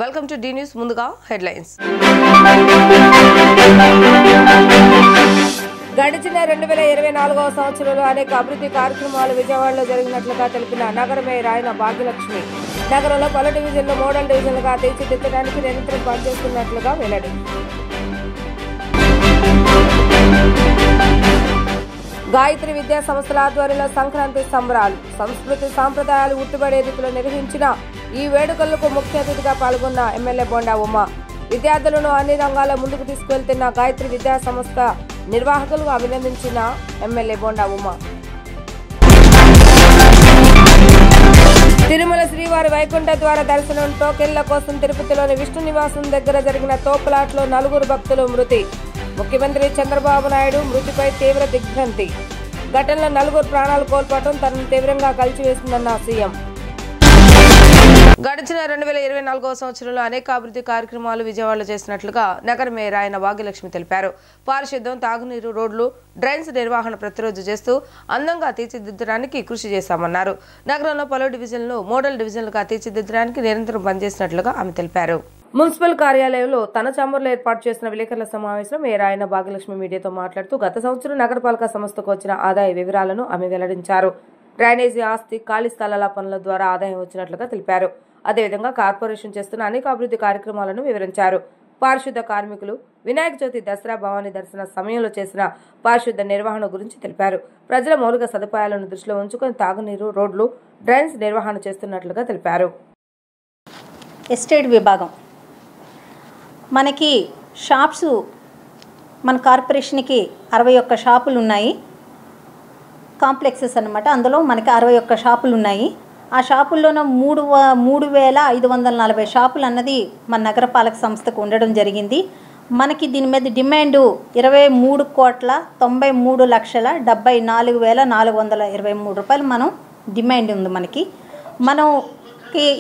Welcome to the news. ముందుగా headlines. గడిచిన 2024వ సంవత్సరంలో అనేక అభివృద్ధి కార్యక్రమాలు విజయవాడలో జరిగినట్లుగా తెలిపిన నగర మేయర్ ఆయన భాగ్యలక్ష్మి. నగరంలో పలు డివిజన్లు మోడల్ డివిజన్లుగా తీర్చిదిద్దడానికి నిరంతరం పనిచేస్తున్నట్లుగా వెల్లడి. గాయత్రి విద్యా సంస్థల ఆధ్వర్యంలో సంక్రాంతి సంబరాలు, సంస్కృతి సాంప్రదాయాలు ఉట్టుబడే రీతిలో నిర్వహించిన ఈ వేడుకలకు ముఖ్య అతిథిగా పాల్గొన్న ఎమ్మెల్యే బోండా ఉమ. విద్యార్థులను అన్ని రంగాల్లో ముందుకు తీసుకువెళ్తున్న గాయత్రి విద్యా సంస్థ నిర్వాహకులుగా అభినందించిన ఎమ్మెల్యే బోండా ఉమ. తిరుమల శ్రీవారి వైకుంఠ ద్వార దర్శనం టోకెన్ల కోసం తిరుపతిలోని విష్ణు నివాసం దగ్గర జరిగిన తోపులాట్లో 4 భక్తులు మృతి. ముఖ్యమంత్రి చంద్రబాబు నాయుడు మృతిపై తీవ్ర దిగ్భ్రాంతి. ఘటనలో 4 ప్రాణాలు కోల్పోవడం తనను తీవ్రంగా కలిచివేసిందన్న సీఎం. గడిచిన 2024వ సంవత్సరంలో అనేక అభివృద్ధి కార్యక్రమాలు విజయవాడలో చేసినట్లుగా నగర మేయర్ ఆయన భాగ్యలక్ష్మి తెలిపారు. పారిశుద్ధ్యం, తాగునీరు, రోడ్లు, డ్రైన్స్ నిర్వహణ ప్రతిరోజు చేస్తూ అందంగా తీర్చిదిద్దడానికి కృషి చేశామన్నారు. నగరంలో పలు డివిజన్లు మోడల్ డివిజన్లుగా తీర్చిదిద్దడానికి నిరంతరం పనిచేసినట్లుగా ఆమె తెలిపారు. మున్సిపల్ కార్యాలయంలో తన ఛాంబర్లో ఏర్పాటు చేసిన విలేకరుల సమావేశంలో మేయర్ ఆయన భాగ్యలక్ష్మి మీడియాతో మాట్లాడుతూ గత సంవత్సరం నగరపాలక సంస్థకు వచ్చిన ఆదాయ వివరాలను ఆమె వెల్లడించారు. డ్రైనేజీ, ఆస్తి, ఖాళీ స్థలాల పనుల ద్వారా ఆదాయం వచ్చినట్లుగా తెలిపారు. అదేవిధంగా కార్పొరేషన్ చేస్తున్న అనేక అభివృద్ధి కార్యక్రమాలను వివరించారు. పారిశుద్ధ కార్మికులు వినాయక చవితి, దసరా, భవానీ దర్శన సమయంలో చేసిన పారిశుద్ధ నిర్వహణ గురించి తెలిపారు. ప్రజల మౌలిక సదుపాయాలను దృష్టిలో ఉంచుకొని తాగునీరు, రోడ్లు, డ్రైన్స్ నిర్వహణ చేస్తున్నట్లుగా తెలిపారు. ఎస్టేట్ విభాగం మనకి షాప్స్, మన కార్పొరేషన్కి 61 షాపులు ఉన్నాయి. కాంప్లెక్సెస్ అన్నమాట. అందులో మనకి 61 షాపులు ఉన్నాయి. ఆ షాపుల్లోనూ 3,540 షాపులు అన్నది మన నగరపాలక సంస్థకు ఉండడం జరిగింది. మనకి దీని మీద డిమాండు 23,93,74,423 రూపాయలు మనం డిమాండ్ ఉంది. మనకి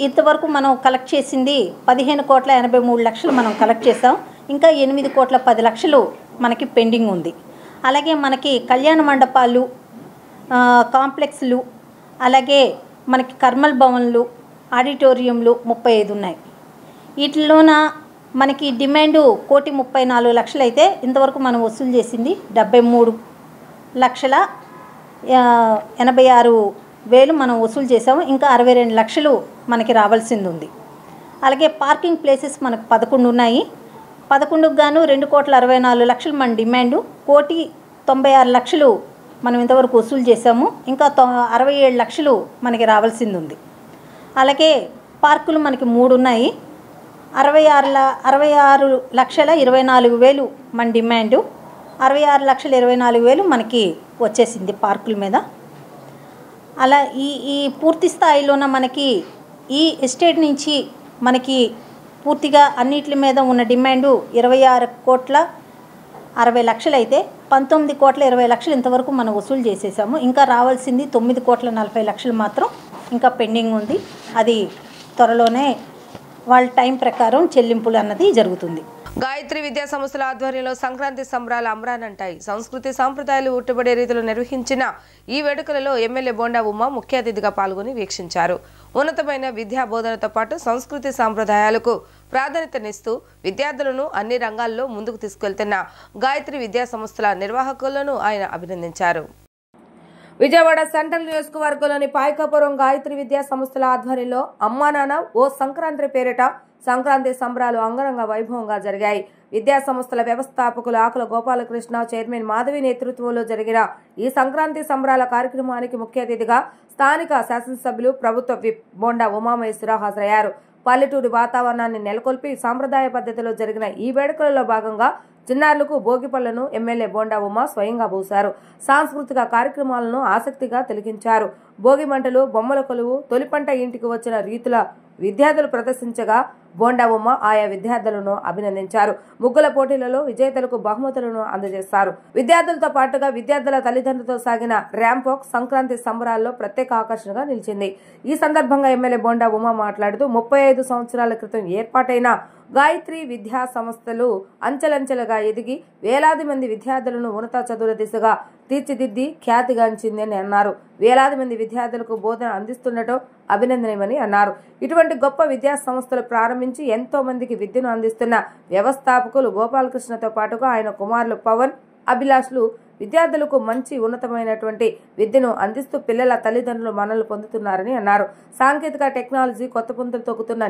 ఇంతవరకు మనం కలెక్ట్ చేసింది 15,83,00,000 మనం కలెక్ట్ చేసాం. ఇంకా 8,10,00,000 మనకి పెండింగ్ ఉంది. అలాగే మనకి కళ్యాణ మండపాలు, కాంప్లెక్స్లు, అలాగే మనకి కర్మల్ భవన్లు, ఆడిటోరియంలు 35 ఉన్నాయి. వీటిలోన మనకి డిమాండు 1,34,00,000 అయితే ఇంతవరకు మనం వసూలు చేసింది 73,86,000 మనం వసూలు చేసాము. ఇంకా 62 లక్షలు మనకి రావాల్సింది ఉంది. అలాగే పార్కింగ్ ప్లేసెస్ మనకు 11 ఉన్నాయి. 11కు గాను 2,64,00,000 మన డిమాండు. 1,96,00,000 మనం ఇంతవరకు వసూలు చేసాము. ఇంకా 67 లక్షలు మనకి రావాల్సింది ఉంది. అలాగే పార్కులు మనకి 3 ఉన్నాయి. 66,24,000 మన డిమాండు. 66,24,000 మనకి వచ్చేసింది పార్కుల మీద. అలా ఈ పూర్తి స్థాయిలోన మనకి ఈ ఎస్టేట్ నుంచి మనకి పూర్తిగా అన్నిటి మీద ఉన్న డిమాండు 26,60,00,000 అయితే 19,20,00,000 ఇంతవరకు మనం వసూలు చేసేసాము. ఇంకా రావాల్సింది 9,40,00,000 మాత్రం ఇంకా పెండింగ్ ఉంది. అది త్వరలోనే వాళ్ళ టైం ప్రకారం చెల్లింపులు అన్నది జరుగుతుంది. గాయత్రి విద్యా సంస్థల ఆధ్వర్యంలో సంక్రాంతి సంబరాలు అమరానంటాయి. సంస్కృతి సాంప్రదాయాలు ఉట్టుబడే రీతిలో నిర్వహించిన ఈ వేడుకలలో ఎమ్మెల్యే బోండా ఉమ ముఖ్య అతిథిగా పాల్గొని వీక్షించారు. ఉన్నతమైన విద్యా బోధనతో పాటు సంస్కృతి సాంప్రదాయాలకు ప్రాధాన్యతనిస్తూ విద్యార్థులను అన్ని రంగాల్లో ముందుకు తీసుకెళ్తున్న గాయత్రి విద్యా సంస్థల నిర్వాహకులను ఆయన అభినందించారు. విజయవాడ సెంట్రల్ నియోజకవర్గంలోని పాయకాపురం గాయత్రి విద్యా సంస్థల ఆధ్వర్యంలో అమ్మా నాన్న ఓ సంక్రాంతి పేరిట సంక్రాంతి సంబరాలు అంగరంగ వైభవంగా జరిగాయి. విద్యా సంస్థల వ్యవస్థాపకులు ఆకుల గోపాలకృష్ణ, చైర్మన్ మాధవి నేతృత్వంలో జరిగిన ఈ సంక్రాంతి సంబరాల కార్యక్రమానికి ముఖ్య అతిథిగా స్థానిక శాసనసభ్యులు, ప్రభుత్వ విప్ బోండా ఉమామహేశ్వరరావు హాజరయ్యారు. పల్లెటూరి వాతావరణాన్ని నెలకొల్పి సాంప్రదాయ పద్ధతిలో జరిగిన ఈ వేడుకలలో భాగంగా చిన్నారులకు భోగి పళ్లను ఎమ్మెల్యే బోండా ఉమ స్వయంగా పోశారు. సాంస్కృతిక కార్యక్రమాలను ఆసక్తిగా తిలకించారు. భోగి మంటలు, బొమ్మల కొలువు, తొలి పంట ఇంటికి వచ్చిన రీతుల విద్యార్థులు ప్రదర్శించగా బోండా ఉమ ఆయా విద్యార్థులను అభినందించారు. ముగ్గుల పోటీలలో విజేతలకు బహుమతులను అందజేశారు. విద్యార్థులతో పాటుగా విద్యార్థుల తల్లిదండ్రులతో సాగిన ర్యాంప్ వాక్ సంక్రాంతి సంబరాల్లో ప్రత్యేక ఆకర్షణగా నిలిచింది. ఈ సందర్భంగా ఎమ్మెల్యే బోండా ఉమ మాట్లాడుతూ 35 సంవత్సరాల క్రితం ఏర్పాటైన గాయత్రి విద్యా సంస్థలు అంచెలంచెలుగా ఎదిగి వేలాది మంది విద్యార్థులను ఉన్నత చదువుల దిశగా తీర్చిదిద్ది ఖ్యాతిగాంచింది అని అన్నారు. వేలాది మంది విద్యార్థులకు బోధన అందిస్తుండటం అభినందనీయమని అన్నారు. ఇటువంటి గొప్ప విద్యా సంస్థలు ప్రారంభించి ఎంతో మందికి విద్యను అందిస్తున్న వ్యవస్థాపకులు గోపాలకృష్ణతో పాటుగా ఆయన కుమారులు పవన్, అభిలాష్లు విద్యార్థులకు మంచి ఉన్నతమైనటువంటి విద్యను అందిస్తూ పిల్లల తల్లిదండ్రులు మన్ననలు పొందుతున్నారని అన్నారు. సాంకేతిక టెక్నాలజీ కొత్త పుంతలు తొక్కుతున్న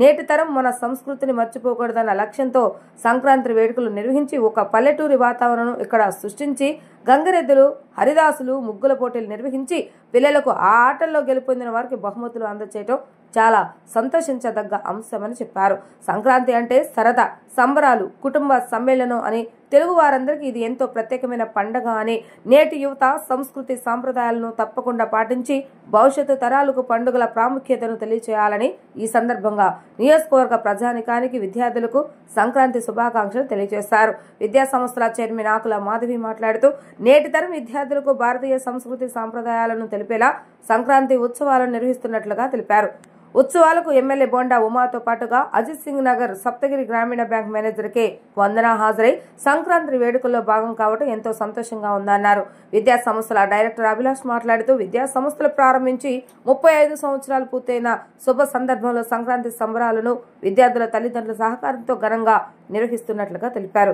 నేటి తరం మన సంస్కృతిని మర్చిపోకూడదన్న లక్ష్యంతో సంక్రాంతి వేడుకలు నిర్వహించి ఒక పల్లెటూరి వాతావరణం ఇక్కడ సృష్టించి గంగిరెద్దులు, హరిదాసులు, ముగ్గుల పోటీలు నిర్వహించి పిల్లలకు ఆ ఆటల్లో గెలుపొందిన వారికి బహుమతులు అందజేయటం చాలా సంతోషించదగ్గ అంశమని చెప్పారు. సంక్రాంతి అంటే సరదా, సంబరాలు, కుటుంబ సమ్మేళనం అని తెలుగు వారందరికీ ఇది ఎంతో ప్రత్యేకమైన పండగ అని నేటి యువత సంస్కృతి సాంప్రదాయాలను తప్పకుండా పాటించి భవిష్యత్తు తరాలకు పండుగల ప్రాముఖ్యతను తెలియజేయాలని ఈ సందర్భంగా నియోజకవర్గ ప్రజానికానికి విద్యార్థులకు సంక్రాంతి శుభాకాంక్షలు తెలియజేశారు. విద్యా సంస్థల చైర్మన్ ఆకుల మాధవి మాట్లాడుతూ నేటి తరం విద్యార్థులకు భారతీయ సంస్కృతి సాంప్రదాయాలను తెలిపేలా సంక్రాంతి ఉత్సవాలను నిర్వహిస్తున్నట్లుగా తెలిపారు. ఉత్సవాలకు ఎమ్మెల్యే బోండా ఉమాతో పాటుగా అజిత్ సింగ్ నగర్ సప్తగిరి గ్రామీణ బ్యాంక్ మేనేజర్ కె వందన హాజరై సంక్రాంతి వేడుకల్లో భాగం కావడం ఎంతో సంతోషంగా ఉందన్నారు. విద్యా సంస్థల డైరెక్టర్ అభిలాష్ మాట్లాడుతూ విద్యా సంస్థలు ప్రారంభించి 35 సంవత్సరాలు పూర్తయిన శుభ సందర్భంలో సంక్రాంతి సంబరాలను విద్యార్థుల తల్లిదండ్రుల సహకారంతో ఘనంగా నిర్వహిస్తున్నట్లుగా తెలిపారు.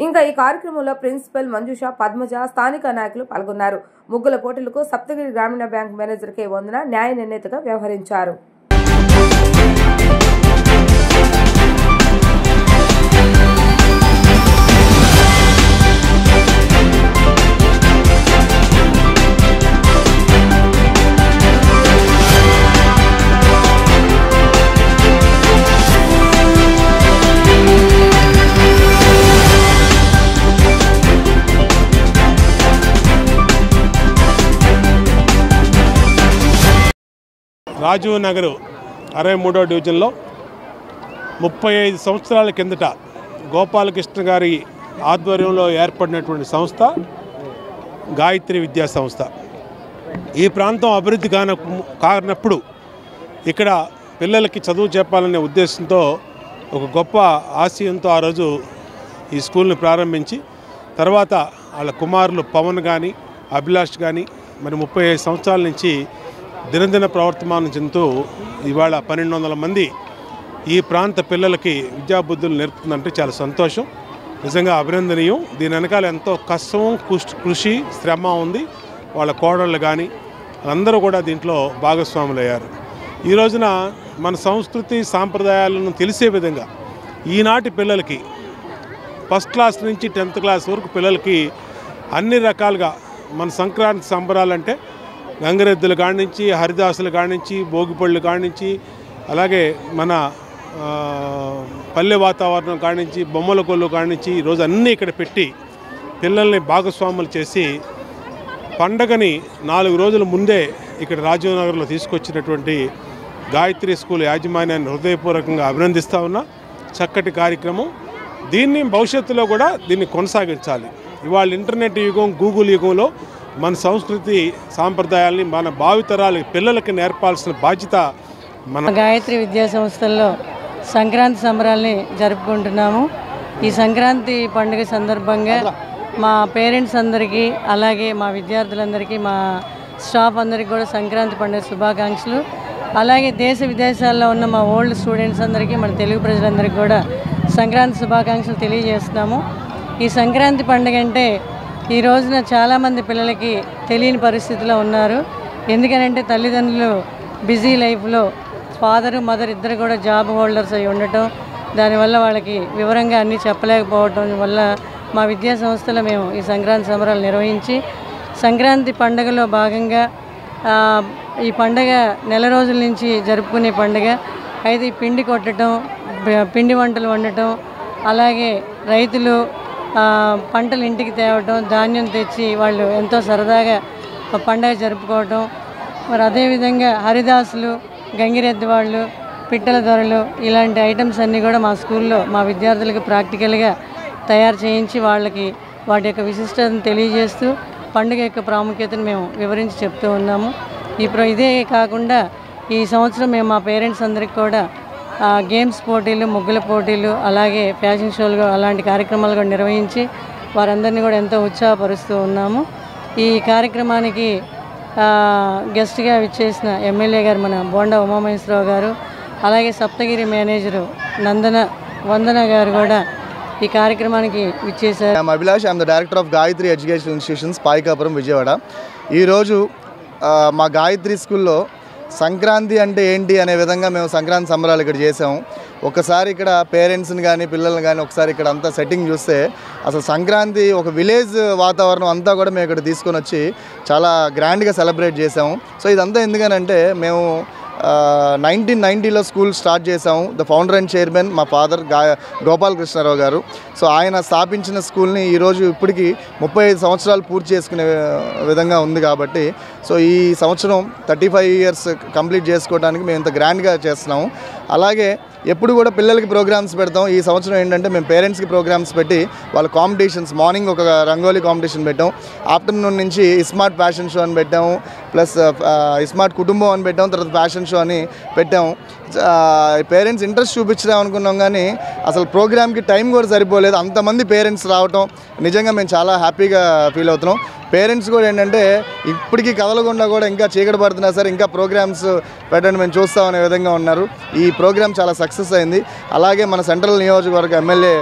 ఇంకా ఈ కార్యక్రమంలో ప్రిన్సిపల్ మంజుష, పద్మజ, స్థానిక నాయకులు పాల్గొన్నారు. ముగ్గుల పోటీలకు సప్తగిరి గ్రామీణ బ్యాంక్ మేనేజర్ కె వందన న్యాయ నిర్ణేతగా వ్యవహరించారు. రాజీవ్ నగర్ 63వ డివిజన్లో 35 సంవత్సరాల కిందట గోపాలకృష్ణ గారి ఆధ్వర్యంలో ఏర్పడినటువంటి సంస్థ గాయత్రి విద్యా సంస్థ. ఈ ప్రాంతం అభివృద్ధి కానప్పుడు ఇక్కడ పిల్లలకి చదువు చెప్పాలనే ఉద్దేశంతో ఒక గొప్ప ఆశయంతో ఆ రోజు ఈ స్కూల్ని ప్రారంభించి తర్వాత వాళ్ళ కుమారులు పవన్ కానీ అభిలాష్ కానీ మరి 35 సంవత్సరాల నుంచి దినదిన ప్రవర్తమానం చెందుతూ ఇవాళ 1200 మంది ఈ ప్రాంత పిల్లలకి విద్యాబుద్ధులు నేర్పుతుందంటే చాలా సంతోషం, నిజంగా అభినందనీయం. దీని వెనకాల ఎంతో కష్టం, కృషి, శ్రమ ఉంది. వాళ్ళ కోడళ్ళు కానీ అందరూ కూడా దీంట్లో భాగస్వాములు అయ్యారు. ఈ రోజున మన సంస్కృతి సాంప్రదాయాలను తెలిసే విధంగా ఈనాటి పిల్లలకి ఫస్ట్ క్లాస్ నుంచి 10th క్లాస్ వరకు పిల్లలకి అన్ని రకాలుగా మన సంక్రాంతి సంబరాలంటే గంగిరెద్దుల కాడి నుంచి, హరిదాసుల కాడి నుంచి, భోగిపళ్ళు కాడి నుంచి, అలాగే మన పల్లె వాతావరణం కాడి నుంచి, బొమ్మల కొల్లు కాడి నుంచి ఈరోజు అన్నీ ఇక్కడ పెట్టి పిల్లల్ని భాగస్వాములు చేసి పండగని 4 రోజుల ముందే ఇక్కడ రాజీవ్ నగర్లో తీసుకొచ్చినటువంటి గాయత్రి స్కూల్ యాజమాన్యాన్ని హృదయపూర్వకంగా అభినందిస్తూ ఉన్నా. చక్కటి కార్యక్రమం. దీన్ని భవిష్యత్తులో కూడా దీన్ని కొనసాగించాలి. ఇవాళ ఇంటర్నెట్ యుగం, గూగుల్ యుగంలో మన సంస్కృతి సాంప్రదాయాల్ని మన భావితరాలు పిల్లలకి నేర్పాల్సిన బాధ్యత మన గాయత్రి విద్యా సంస్థల్లో సంక్రాంతి సంబరాల్ని జరుపుకుంటున్నాము. ఈ సంక్రాంతి పండుగ సందర్భంగా మా పేరెంట్స్ అందరికీ, అలాగే మా విద్యార్థులందరికీ, మా స్టాఫ్ అందరికీ కూడా సంక్రాంతి పండుగ శుభాకాంక్షలు. అలాగే దేశ విదేశాల్లో ఉన్న మా ఓల్డ్ స్టూడెంట్స్ అందరికీ, మన తెలుగు ప్రజలందరికీ కూడా సంక్రాంతి శుభాకాంక్షలు తెలియజేస్తున్నాము. ఈ సంక్రాంతి పండుగ అంటే ఈ రోజున చాలామంది పిల్లలకి తెలియని పరిస్థితిలో ఉన్నారు. ఎందుకనంటే తల్లిదండ్రులు బిజీ లైఫ్లో ఫాదరు, మదర్ ఇద్దరు కూడా జాబ్ హోల్డర్స్ అయి ఉండటం, దానివల్ల వాళ్ళకి వివరంగా అన్నీ చెప్పలేకపోవటం వల్ల మా విద్యా సంస్థలో మేము ఈ సంక్రాంతి సంబరాలు నిర్వహించి సంక్రాంతి పండుగలో భాగంగా ఈ పండుగ నెల రోజుల నుంచి జరుపుకునే పండుగ. అయితే ఈ పిండి కొట్టడం, పిండి వంటలు వండటం, అలాగే రైతులు పంటలు ఇంటికి తేవటం, ధాన్యం తెచ్చి వాళ్ళు ఎంతో సరదాగా పండుగ జరుపుకోవటం. మరి అదేవిధంగా హరిదాసులు, గంగిరెద్దు వాళ్ళు, పిట్టల దొరలు ఇలాంటి ఐటమ్స్ అన్నీ కూడా మా స్కూల్లో మా విద్యార్థులకు ప్రాక్టికల్గా తయారు చేయించి వాళ్ళకి వాటి యొక్క విశిష్టతను తెలియజేస్తూ పండుగ యొక్క ప్రాముఖ్యతను మేము వివరించి చెప్తూ ఉన్నాము. ఇదే కాకుండా ఈ సంవత్సరం మేము మా పేరెంట్స్ అందరికి కూడా గేమ్స్ పోటీలు, ముగ్గుల పోటీలు, అలాగే ఫ్యాషన్ షోలు అలాంటి కార్యక్రమాలు కూడా నిర్వహించి వారందరినీ కూడా ఎంతో ఉత్సాహపరుస్తూ ఉన్నాము. ఈ కార్యక్రమానికి గెస్ట్గా విచ్చేసిన ఎమ్మెల్యే గారు మన బోండా ఉమామహేశ్వరరావు గారు, అలాగే సప్తగిరి మేనేజరు వందన గారు కూడా ఈ కార్యక్రమానికి విచ్చేశారు. I'm Abhilash, I'm the director of Gayatri education institutions, Payakapuram, Vijayawada. ఈరోజు మా గాయత్రి స్కూల్లో సంక్రాంతి అంటే ఏంటి అనే విధంగా మేము సంక్రాంతి సంబరాలు ఇక్కడ చేసాము. ఒకసారి ఇక్కడ పేరెంట్స్ని కానీ పిల్లల్ని కానీ ఒకసారి ఇక్కడ అంతా సెట్టింగ్ చూస్తే అసలు సంక్రాంతి ఒక విలేజ్ వాతావరణం అంతా కూడా మేము ఇక్కడ తీసుకొని వచ్చి చాలా గ్రాండ్గా సెలబ్రేట్ చేసాము. సో ఇదంతా ఎందుకనంటే మేము 1990లో స్కూల్ స్టార్ట్ చేసాము. ద ఫౌండర్ అండ్ చైర్మన్ మా ఫాదర్ గోపాలకృష్ణారావు గారు. సో ఆయన స్థాపించిన స్కూల్ని ఈరోజు ఇప్పటికి 35 సంవత్సరాలు పూర్తి చేసుకునే విధంగా ఉంది కాబట్టి సో ఈ సంవత్సరం 35 ఇయర్స్ కంప్లీట్ చేసుకోవడానికి మేము ఇంత గ్రాండ్గా చేస్తున్నాము. అలాగే ఎప్పుడు కూడా పిల్లలకి ప్రోగ్రామ్స్ పెడతాం. ఈ సంవత్సరం ఏంటంటే మేము పేరెంట్స్కి ప్రోగ్రామ్స్ పెట్టి వాళ్ళ కాంపిటీషన్స్, మార్నింగ్ ఒక రంగోలీ కాంపిటీషన్ పెట్టాం, ఆఫ్టర్నూన్ నుంచి స్మార్ట్ ఫ్యాషన్ షో అని పెట్టాము, ప్లస్ స్మార్ట్ కుటుంబం అని పెట్టాము, తర్వాత ఫ్యాషన్ షో అని పెట్టాము. పేరెంట్స్ ఇంట్రెస్ట్ చూపించడం అనుకున్నాం కానీ అసలు ప్రోగ్రామ్కి టైం కూడా సరిపోలేదు. అంతమంది పేరెంట్స్ రావటం నిజంగా మేము చాలా హ్యాపీగా ఫీల్ అవుతున్నాం. పేరెంట్స్ కూడా ఏంటంటే ఇప్పటికీ కదలకుండా కూడా ఇంకా చీకటి పడుతున్నా సరే ఇంకా ప్రోగ్రామ్స్ పెట్టండి మేము చూస్తామనే విధంగా ఉన్నారు. ఈ ప్రోగ్రామ్ చాలా సక్సెస్ అయింది. అలాగే మన సెంట్రల్ నియోజకవర్గ ఎమ్మెల్యే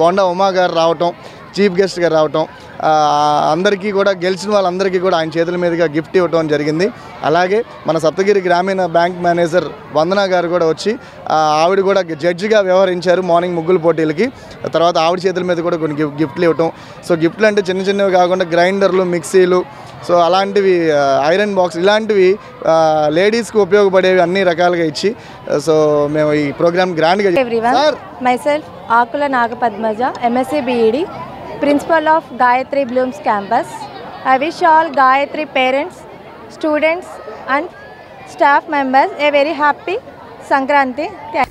బోండా ఉమా గారు రావటం, చీఫ్ గెస్ట్గా రావటం, అందరికీ కూడా గెలిచిన వాళ్ళందరికీ కూడా ఆయన చేతుల మీదుగా గిఫ్ట్ ఇవ్వటం జరిగింది. అలాగే మన సప్తగిరి గ్రామీణ బ్యాంక్ మేనేజర్ వందన గారు కూడా వచ్చి ఆవిడ కూడా జడ్జిగా వ్యవహరించారు మార్నింగ్ ముగ్గుల పోటీలకి. తర్వాత ఆవిడ చేతుల మీద కూడా కొన్ని గిఫ్ట్లు ఇవ్వటం. సో గిఫ్ట్లు అంటే చిన్న చిన్నవి కాకుండా గ్రైండర్లు, మిక్సీలు, సో అలాంటివి, ఐరన్ బాక్స్, ఇలాంటివి లేడీస్కి ఉపయోగపడేవి అన్ని రకాలుగా ఇచ్చి సో మేము ఈ ప్రోగ్రామ్ గ్రాండ్గా. Myself Akula Nagapadmaja, MSc BEd, Principal of Gayatri Blooms Campus. I wish all Gayatri parents, students and staff members a very happy Sankranti.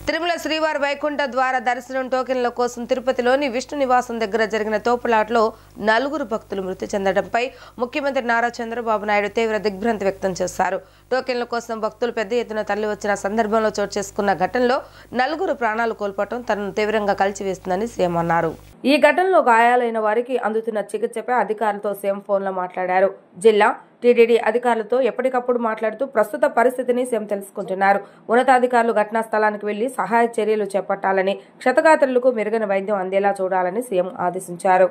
Tirumala శ్రీవారి వైకుంఠ ద్వార దర్శనం టోకెన్ల కోసం తిరుపతిలోని విష్ణు నివాసం దగ్గర జరిగిన తోపులాటలో 4 భక్తులు మృతి చెందడంపై ముఖ్యమంత్రి నారా చంద్రబాబు నాయుడు తీవ్ర దిగ్భ్రాంతి వ్యక్తం చేశారు. టోకెన్ల కోసం భక్తులు పెద్ద ఎత్తున తరలి వచ్చిన సందర్భంలో చోటు చేసుకున్న ఘటనలో 4 ప్రాణాలు కోల్పోవడం తనను తీవ్రంగా కలిచివేస్తుందని సీఎం అన్నారు. ఈ ఘటనలో గాయాలైన వారికి అందుతున్న చికిత్సపై అధికారులతో సీఎం ఫోన్లో మాట్లాడారు. జిల్లా టీటీడీ అధికారులతో ఎప్పటికప్పుడు మాట్లాడుతూ ప్రస్తుత పరిస్థితిని సీఎం తెలుసుకుంటున్నారు. ఉన్నతాధికారులు ఘటనా స్థలానికి వెళ్లి సహాయ చర్యలు చేపట్టాలని, క్షతగాత్రులకు మెరుగైన వైద్యం అందేలా చూడాలని సీఎం ఆదేశించారు.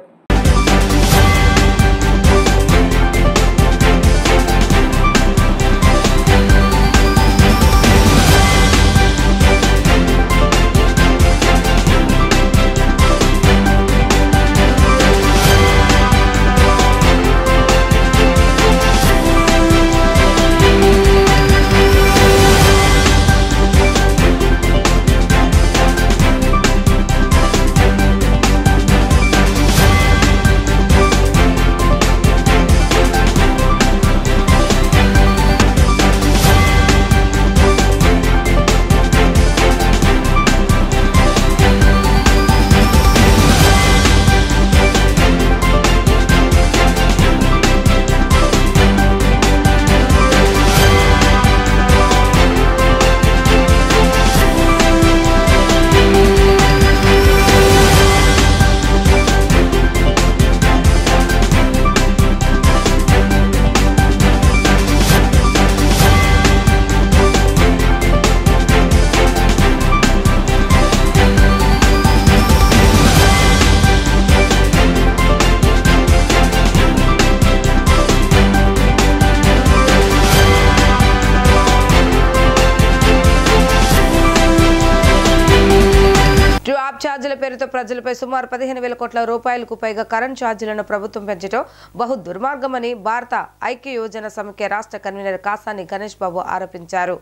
ఛార్జీల పేరుతో ప్రజలపై సుమారు 15,000 కోట్ల రూపాయలకు పైగా కరెంట్ ఛార్జీలను ప్రభుత్వం పెంచడం బహు దుర్మార్గమని భారత ఐక్య యోజన సమిఖ్య రాష్ట్ర కన్వీనర్ కాసాని గణేష్ బాబు ఆరోపించారు.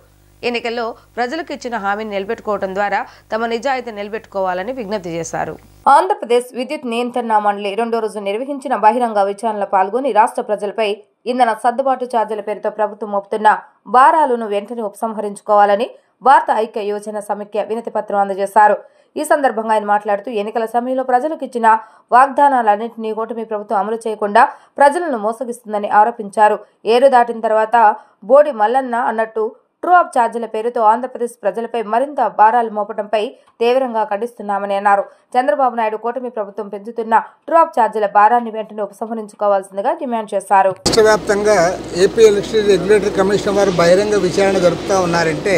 ఎన్నికల్లో ప్రజలకు ఇచ్చిన హామీని నిలబెట్టుకోవడం ద్వారా తమ నిజాయితీ నిలబెట్టుకోవాలని విజ్ఞప్తి చేశారు. ఆంధ్రప్రదేశ్ విద్యుత్ నియంత్రణ మండలి 2వ రోజు నిర్వహించిన బహిరంగ విచారణలో పాల్గొని రాష్ట్ర ప్రజలపై ఇంధన సర్దుబాటు ఛార్జీల పేరుతో ప్రభుత్వం మోపుతున్న భారాలను వెంటనే ఉపసంహరించుకోవాలని భారత ఐక్య యోజన సమిఖ్య వినతి పత్రం అందజేశారు. ఈ సందర్భంగా ఆయన మాట్లాడుతూ ఎన్నికల సమయంలో ప్రజలకు ఇచ్చిన వాగ్దానాలన్నింటినీ కూటమి ప్రభుత్వం అమలు చేయకుండా ప్రజలను మోసగిస్తుందని ఆరోపించారు. ఏరు దాటిన తర్వాత బోడి మల్లన్న అన్నట్టు ట్రూ అప్ ఛార్జీల పేరుతో ఆంధ్రప్రదేశ్ ప్రజలపై మరింత భారాలు మోపడంపై తీవ్రంగా ఖండిస్తున్నామని అన్నారు. చంద్రబాబు నాయుడు కూటమి ప్రభుత్వం పెంచుతున్న ట్రూ అప్ ఛార్జీల భారాన్ని వెంటనే ఉపసంహరించుకోవాల్సిందిగా డిమాండ్ చేశారు. రాష్ట్ర వ్యాప్తంగా ఏపీ ఎలక్ట్రిసిటీ రెగ్యులేటరీ కమిషన్ వారు బహిరంగ విచారణ జరుపుతూ ఉన్నారంటే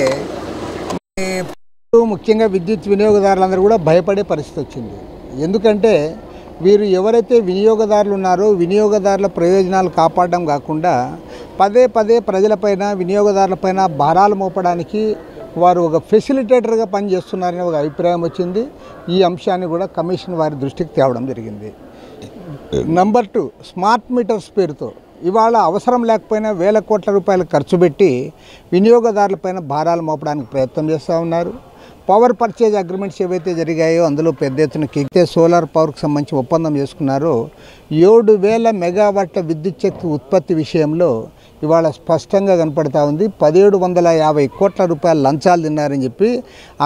ముఖ్యంగా విద్యుత్ వినియోగదారులందరూ కూడా భయపడే పరిస్థితి వచ్చింది. ఎందుకంటే వీరు ఎవరైతే వినియోగదారులు ఉన్నారో వినియోగదారుల ప్రయోజనాలు కాపాడడం కాకుండా పదే పదే ప్రజలపైన వినియోగదారులపైన భారాలు మోపడానికి వారు ఒక ఫెసిలిటేటర్గా పనిచేస్తున్నారనే ఒక అభిప్రాయం వచ్చింది. ఈ అంశాన్ని కూడా కమిషన్ వారి దృష్టికి తేవడం జరిగింది. నంబర్ 2, స్మార్ట్ మీటర్స్ పేరుతో ఇవాళ అవసరం లేకపోయినా వేల కోట్ల రూపాయలు ఖర్చు పెట్టి వినియోగదారులపైన భారాలు మోపడానికి ప్రయత్నం చేస్తూ ఉన్నారు. పవర్ పర్చేజ్ అగ్రిమెంట్స్ ఏవైతే జరిగాయో అందులో పెద్ద ఎత్తున కిక్తే సోలార్ పవర్కి సంబంధించి ఒప్పందం చేసుకున్నారో 7,000 మెగావాట్ల విద్యుత్ శక్తి ఉత్పత్తి విషయంలో ఇవాళ స్పష్టంగా కనపడతా ఉంది. 1,750 కోట్ల రూపాయల లంచాలు తిన్నారని చెప్పి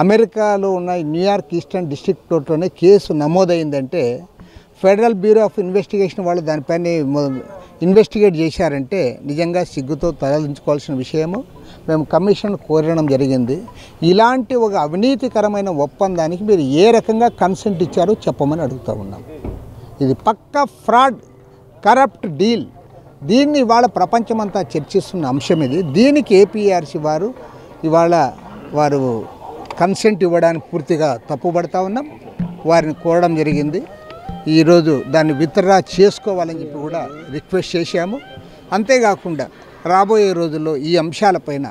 అమెరికాలో ఉన్న న్యూయార్క్ ఈస్టర్న్ డిస్ట్రిక్ట్ కోర్టులోనే కేసు నమోదైందంటే ఫెడరల్ బ్యూరో ఆఫ్ ఇన్వెస్టిగేషన్ వాళ్ళు దానిపైన ఇన్వెస్టిగేట్ చేశారంటే నిజంగా సిగ్గుతో తలదించుకోవాల్సిన విషయము. మేము కమిషన్ కోరడం జరిగింది. ఇలాంటి ఒక అవినీతికరమైన ఒప్పందానికి మీరు ఏ రకంగా కన్సెంట్ ఇచ్చారో చెప్పమని అడుగుతూ ఉన్నాం. ఇది పక్కా ఫ్రాడ్, కరప్ట్ డీల్. దీన్ని ఇవాళ ప్రపంచమంతా చర్చిస్తున్న అంశం ఇది. దీనికి ఏపీఆర్సీ వారు కన్సెంట్ ఇవ్వడానికి పూర్తిగా తప్పుపడతా ఉన్నాం. వారిని కోరడం జరిగింది. ఈరోజు దాన్ని విత్డ్రా చేసుకోవాలని చెప్పి కూడా రిక్వెస్ట్ చేశాము. అంతేకాకుండా రాబోయే రోజుల్లో ఈ అంశాలపైన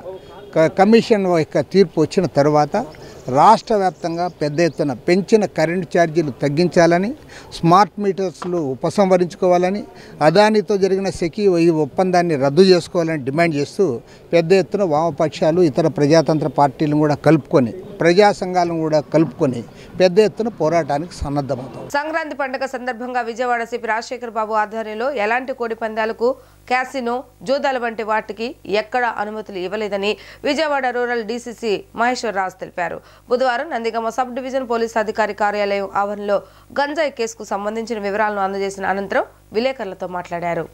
కమిషన్ యొక్క తీర్పు వచ్చిన తర్వాత రాష్ట్ర వ్యాప్తంగా పెద్ద ఎత్తున పెంచిన కరెంటు ఛార్జీలు తగ్గించాలని, స్మార్ట్ మీటర్స్లు ఉపసంహరించుకోవాలని, అదానితో జరిగిన సెకీ ఈ ఒప్పందాన్ని రద్దు చేసుకోవాలని డిమాండ్ చేస్తూ పెద్ద ఎత్తున వామపక్షాలు ఇతర ప్రజాతంత్ర పార్టీలను కూడా కలుపుకొని ప్రజా సంఘాలను కూడా కలుపుకొని పెద్ద ఎత్తున పోరాటానికి సన్నద్ధమవుతాం. సంక్రాంతి పండుగ సందర్భంగా విజయవాడ సిపి రాజశేఖర్ బాబు ఆధ్వర్యంలో ఎలాంటి కోడి పందాలకు, క్యాసినో, జూదాల వంటి వాటికి ఎక్కడ అనుమతులు ఇవ్వలేదని విజయవాడ రూరల్ డీసీసీ మహేశ్వర్ రాజు తెలిపారు. బుధవారం నందిగామ సబ్ డివిజన్ పోలీసు అధికారి కార్యాలయం ఆవరణలో గంజాయి కేసుకు సంబంధించిన వివరాలను అందజేసిన అనంతరం విలేకరులతో మాట్లాడారు.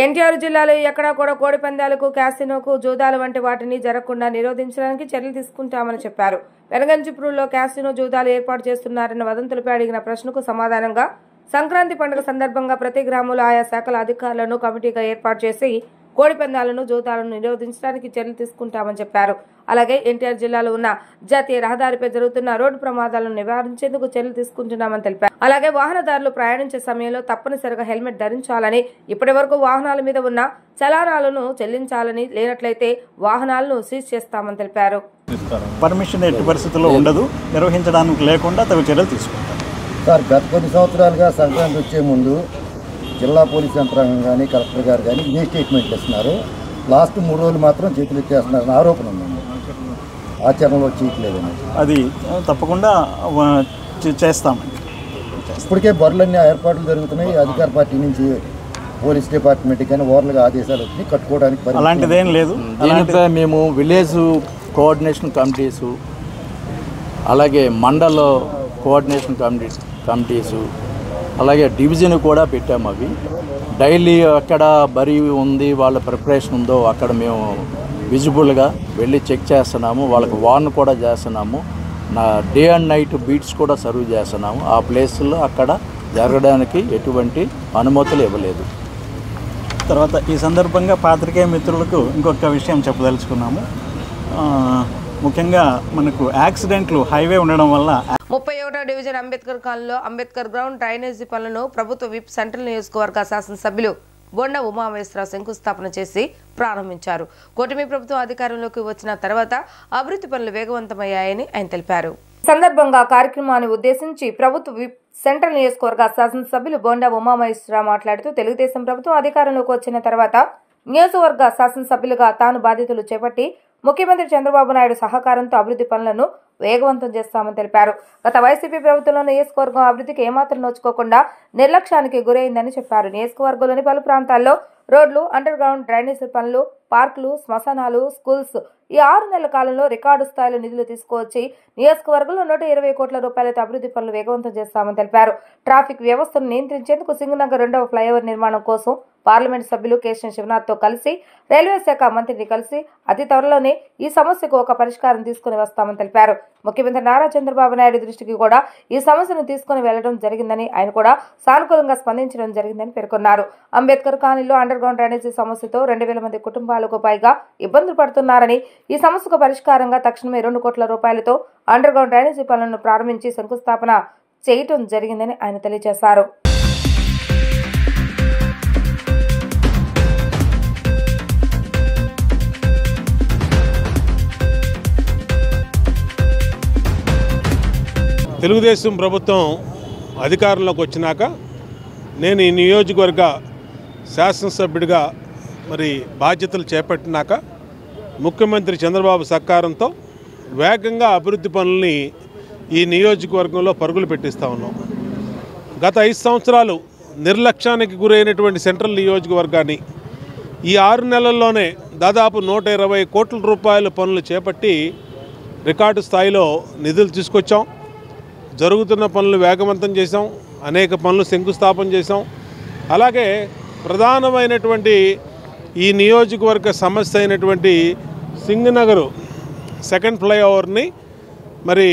ఎన్టీఆర్ జిల్లాలో ఎక్కడా కూడా కోడి పందాలకు, క్యాసినోకు, జూదాల వంటి వాటిని జరగకుండా నిరోధించడానికి చర్యలు తీసుకుంటామని చెప్పారు. వెనగంచిప్రూల్లో క్యాసినో, జూదాలు ఏర్పాటు చేస్తున్నారన్న వదంతులపై అడిగిన ప్రశ్నకు సమాధానంగా సంక్రాంతి పండుగ సందర్భంగా ప్రతి గ్రామంలో ఆయా శాఖల అధికారులను కమిటీగా ఏర్పాటు చేసి కోడి పందాలను, జూదాలను నిరోధించడానికి చర్యలు తీసుకుంటామని చెప్పారు. అలాగే ఎన్టీఆర్ జిల్లాలో ఉన్న జాతీయ రహదారిపై జరుగుతున్న రోడ్డు ప్రమాదాలను నివారించేందుకు చర్యలు తీసుకుంటున్నామని తెలిపారు. అలాగే వాహనదారులు ప్రయాణించే సమయంలో తప్పనిసరిగా హెల్మెట్ ధరించాలని, ఇప్పటి వరకు వాహనాల మీద ఉన్న చలానాలను చెల్లించాలని, లేనట్లయితే వాహనాలను సీజ్ చేస్తామని తెలిపారు. పర్మిషన్ ఎట్టి పరిస్థితుల్లో ఉండదు, నిర్వహించడానికి లేకుండా తగు చర్యలు తీసుకుంటారు. సార్, గత కొన్ని సంవత్సరాలుగా సంక్రాంతి వచ్చే ముందు జిల్లా పోలీస్ యంత్రాంగం కానీ కలెక్టర్ గారు కానీ ఇదే స్టేట్మెంట్లు ఇస్తున్నారు. లాస్ట్ 3 రోజులు మాత్రం చేతులు ఎత్తేస్తున్నారని ఆరోపణ ఉందండి. ఆచరణలో చేయట్లేదని. అది తప్పకుండా చేస్తామండి. ఇప్పటికే బరులన్నీ ఏర్పాట్లు జరుగుతున్నాయి. అధికార పార్టీ నుంచి పోలీస్ డిపార్ట్మెంట్ కానీ ఓవర్లుగా ఆదేశాలు వచ్చినాయి కట్టుకోవడానికి. అలాంటిదేం లేదు. దీనిపై మేము విలేజ్ కోఆర్డినేషన్ కమిటీసు, అలాగే మండల కోఆర్డినేషన్ కమిటీసు, అలాగే డివిజన్ కూడా పెట్టాము. అవి డైలీ ఎక్కడ బరి ఉంది, వాళ్ళ ప్రిపరేషన్ ఉందో అక్కడ మేము విజిబుల్గా వెళ్ళి చెక్ చేస్తున్నాము. వాళ్ళకి వార్న్ కూడా చేస్తున్నాము. డే అండ్ నైట్ బీట్స్ కూడా సర్వ్ చేస్తున్నాము. ఆ ప్లేస్లో అక్కడ జరగడానికి ఎటువంటి అనుమతులు ఇవ్వలేదు. తర్వాత ఈ సందర్భంగా పాత్రికేయ మిత్రులకు ఇంకొక విషయం చెప్పదలుచుకున్నాము. ముఖ్యంగా మనకు యాక్సిడెంట్లు హైవే ఉండడం వల్ల 31వ డివిజన్ అంబేద్కర్ కాలనీలో అంబేద్కర్ గ్రౌండ్ డ్రైనేజీ పనులను ప్రభుత్వ విప్ సెంట్రల్ నియోజకవర్గ శాసనసభ్యులు బొండ ఉమామహేశ్వరరావు శంకుస్థాపన చేసి ప్రారంభించారు. కూటమి ప్రభుత్వం అధికారంలోకి వచ్చిన తర్వాత అభివృద్ధి పనులు వేగవంతమయ్యాయని ఆయన తెలిపారు. సందర్భంగా కార్యక్రమాన్ని ఉద్దేశించి ప్రభుత్వ విప్ సెంట్రల్ నియోజకవర్గ శాసనసభ్యులు బొండ ఉమామహేశ్వరరావు మాట్లాడుతూ తెలుగుదేశం ప్రభుత్వం అధికారంలోకి వచ్చిన తర్వాత నియోజకవర్గ శాసనసభ్యులుగా తాను బాధ్యతలు చేపట్టి ముఖ్యమంత్రి చంద్రబాబు నాయుడు సహకారంతో అభివృద్ధి పనులను వేగవంతం చేస్తామని తెలిపారు. గత వైసీపీ ప్రభుత్వంలో నియోజకవర్గం అభివృద్ధికి ఏమాత్రం నోచుకోకుండా నిర్లక్ష్యానికి గురైందని చెప్పారు. నియోజకవర్గంలోని పలు ప్రాంతాల్లో రోడ్లు, అండర్ గ్రౌండ్ డ్రైనేజీ పనులు, పార్కులు, శ్మశానాలు, స్కూల్స్ ఈ 6 నెలల కాలంలో రికార్డు స్థాయిలో నిధులు తీసుకువచ్చి నియోజకవర్గంలో 120 కోట్ల రూపాయలతో అభివృద్ధి పనులు వేగవంతం చేస్తామని తెలిపారు. ట్రాఫిక్ వ్యవస్థను నియంత్రించేందుకు సింగనగర్ 2వ ఫ్లైఓవర్ నిర్మాణం కోసం పార్లమెంట్ సభ్యులు కేశవ్ శివనాథ్తో కలిసి రైల్వే శాఖ మంత్రిని కలిసి అతి త్వరలోనే ఈ సమస్యకు ఒక పరిష్కారం తీసుకుని వస్తామని తెలిపారు. ముఖ్యమంత్రి నారా చంద్రబాబు నాయుడు దృష్టికి కూడా ఈ సమస్యను తీసుకుని వెళ్లడం జరిగిందని, ఆయన కూడా సానుకూలంగా స్పందించడం జరిగిందని పేర్కొన్నారు. అంబేద్కర్ కాలనీలో అండర్ గ్రౌండ్ డ్రైనేజీ సమస్యతో 2000 మంది కుటుంబాలకు పైగా ఇబ్బందులు పడుతున్నారని, ఈ సమస్యకు పరిష్కారంగా తక్షణమే 2 కోట్ల రూపాయలతో అండర్ గ్రౌండ్ డ్రైనేజీ పనులను ప్రారంభించి శంకుస్థాపన చేయటం జరిగిందని ఆయన తెలియజేశారు. తెలుగుదేశం ప్రభుత్వం అధికారంలోకి వచ్చినాక నేను ఈ నియోజకవర్గ శాసనసభ్యుడిగా మరి బాధ్యతలు చేపట్టినాక ముఖ్యమంత్రి చంద్రబాబు సహకారంతో వేగంగా అభివృద్ధి పనుల్ని ఈ నియోజకవర్గంలో పరుగులు పెట్టిస్తూ ఉన్నాం. గత 5 సంవత్సరాలు నిర్లక్ష్యానికి గురైనటువంటి సెంట్రల్ నియోజకవర్గాన్ని ఈ 6 నెలల్లోనే దాదాపు 120 కోట్ల రూపాయల పనులు చేపట్టి రికార్డు స్థాయిలో నిధులు తీసుకొచ్చాం. జరుగుతున్న పనులు వేగవంతం చేసాం, అనేక పనులు శంకుస్థాపన చేసాం. అలాగే ప్రధానమైనటువంటి ఈ నియోజకవర్గ సమస్య అయినటువంటి సింగనగర్ సెకండ్ ఫ్లైఓవర్ని మరి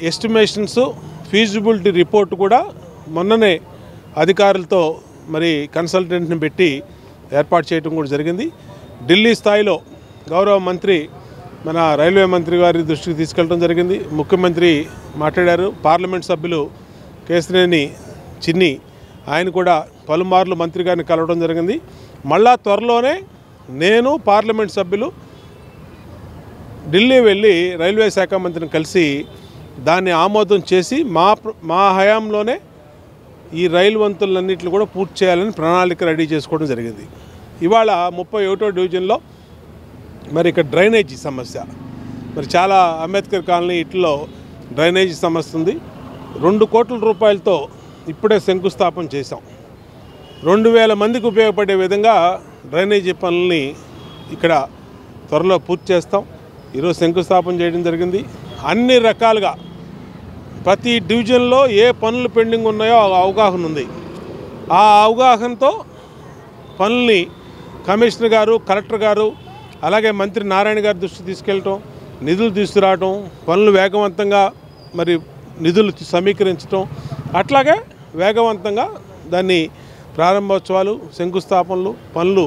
ఎస్టిమేషన్స్ ఫీజిబిలిటీ రిపోర్ట్ కూడా మొన్ననే అధికారులతో మరి కన్సల్టెంట్ని పెట్టి ఏర్పాటు చేయడం కూడా జరిగింది. ఢిల్లీ స్థాయిలో గౌరవ మంత్రి మన రైల్వే మంత్రి గారి దృష్టికి తీసుకెళ్ళడం జరిగింది. ముఖ్యమంత్రి మాట్లాడారు. పార్లమెంట్ సభ్యులు కేశినేని చిన్ని ఆయన కూడా పలుమార్లు మంత్రి గారిని కలవడం జరిగింది. మళ్ళా త్వరలోనే నేను పార్లమెంట్ సభ్యులు ఢిల్లీ వెళ్ళి రైల్వే శాఖ మంత్రిని కలిసి దాన్ని ఆమోదం చేసి మా హయాంలోనే ఈ రైలు వంతులన్నింటిని కూడా పూర్తి చేయాలని ప్రణాళిక రెడీ చేసుకోవడం జరిగింది. ఇవాళ 31వ డివిజన్లో మరి ఇక్కడ డ్రైనేజీ సమస్య మరి చాలా అంబేద్కర్ కాలనీ ఇట్లో డ్రైనేజీ సమస్య ఉంది. 2 కోట్ల రూపాయలతో ఇప్పుడే శంకుస్థాపన చేశాం. 2000 మందికి ఉపయోగపడే విధంగా డ్రైనేజీ పనుల్ని ఇక్కడ త్వరలో పూర్తి చేస్తాం. ఈరోజు శంకుస్థాపన చేయడం జరిగింది. అన్ని రకాలుగా ప్రతి డివిజన్లో ఏ పనులు పెండింగ్ ఉన్నాయో అవగాహన ఉంది. ఆ అవగాహనతో పనుల్ని కమిషనర్ గారు, కలెక్టర్ గారు, అలాగే మంత్రి నారాయణ గారి దృష్టికి తీసుకెళ్ళటం, నిధులు తీసుకురావటం, పనులు వేగవంతంగా మరి నిధులు సమీకరించడం, అట్లాగే వేగవంతంగా దాన్ని ప్రారంభోత్సవాలు, శంకుస్థాపనలు, పనులు